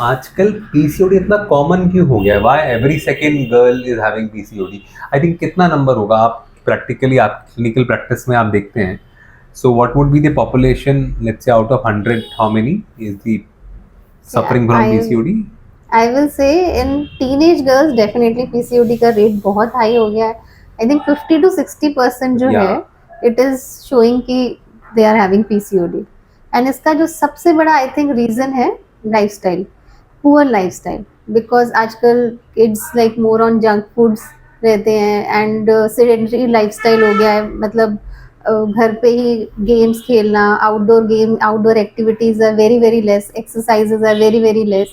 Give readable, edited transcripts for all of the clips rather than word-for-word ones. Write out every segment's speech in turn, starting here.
आजकल पीसीओडी इतना कॉमन क्यों हो गया है? Why every second girl is having PCOD? I think कितना नंबर होगा? आप प्रैक्टिकली आप क्लिनिकल प्रैक्टिस में आप देखते हैं, so what would be the population, let's say out of 100 how many is the Yeah, suffering from PCOD? I will say in teenage girls definitely PCOD का rate बहुत high हो गया है. I think 50 to 60% जो या है it is showing कि they are having PCOD. And इसका जो सबसे बड़ा I think reason है lifestyle, poor lifestyle. Because आजकल kids like more on junk foods रहते हैं and sedentary lifestyle हो गया है. मतलब घर पे ही गेम्स खेलना, outdoor activities are very very less, exercises are very very less.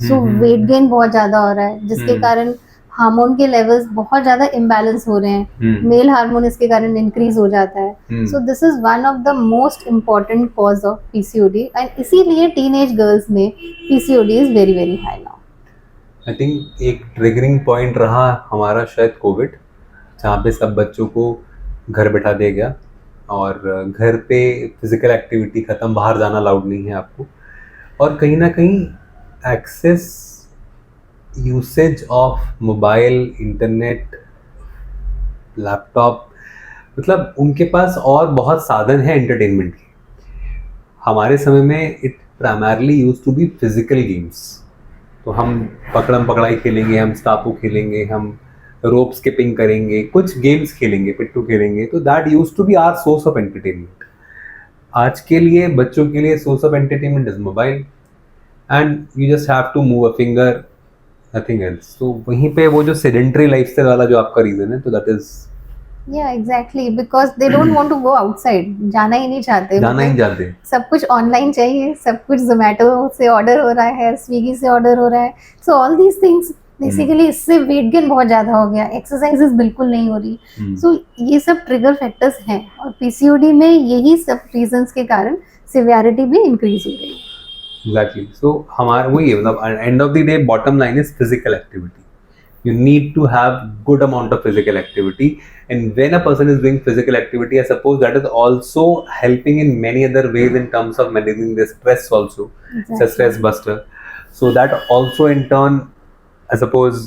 So weight gain बहुत ज्यादा हो रहा है जिसके कारण हार्मोन के लेवल्स बहुत ज्यादा इम्बैलेंस हो रहे हैं. मेल हार्मोन इसके कारण इंक्रीज हो जाता है. So this is one of the most important cause of PCOD and इसीलिए टीनेज गर्ल्स में PCOD is very very high now. I think एक ट्रिगरिंग पॉइंट रहा हमारा शायद कोविड, जहाँ पे सब बच्चों को घर बैठा दिया गया और घर पे फिजिकल एक्टिविटी ख़त्म, बाहर जाना अलाउड नहीं है आपको. और कहीं ना कहीं excess usage of mobile, internet, laptop, मतलब उनके पास और बहुत साधन है एंटरटेनमेंट के. हमारे समय में it primarily used to be physical games. तो हम पकड़म पकड़ाई खेलेंगे, हम स्टापू खेलेंगे, हम रोप स्किपिंग करेंगे, कुछ गेम्स खेलेंगे, पिट्टू खेलेंगे. तो that used to be our source of entertainment. आज के लिए बच्चों के लिए source of entertainment is mobile and you just have to move a finger, nothing else. तो वहीं पे वो जो सेडेंटरी लाइफस्टाइल वाला जो आपका रीजन है, तो that is Yeah, exactly, because they don't want to go outside. जाना ही नहीं चाहते. जाना ही चाहते. सब कुछ ऑनलाइन चाहिए, सब कुछ जोमेटो से ऑर्डर हो रहा है, स्विगी से ऑर्डर हो रहा है. So all these things basically इससे वेट गेन बहुत ज्यादा हो गया, एक्सरसाइजेस बिल्कुल नहीं हो रही. सो ये सब ट्रिगर फैक्टर्स हैं और पीसीओडी में यही सब रीजंस के कारण सिवियरिटी भी इंक्रीज हो रही है. एग्जैक्टली. सो हमारा वही है, मतलब end of the day bottom line is physical activity. You need to have good amount of physical activity, and when a person is doing physical activity, I suppose that is also helping in many other ways in terms of managing their stress also. It's a stress buster, so that also in turn I suppose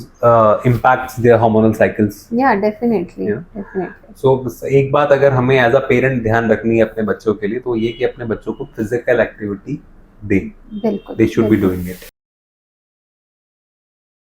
impacts their hormonal cycles. Yeah, definitely. Yeah. Definitely. So एक बात अगर हमें as a parent ध्यान रखनी है अपने बच्चों के लिए, तो ये कि अपने बच्चों को फिजिकल एक्टिविटी दें. बिल्कुल. They should be doing it.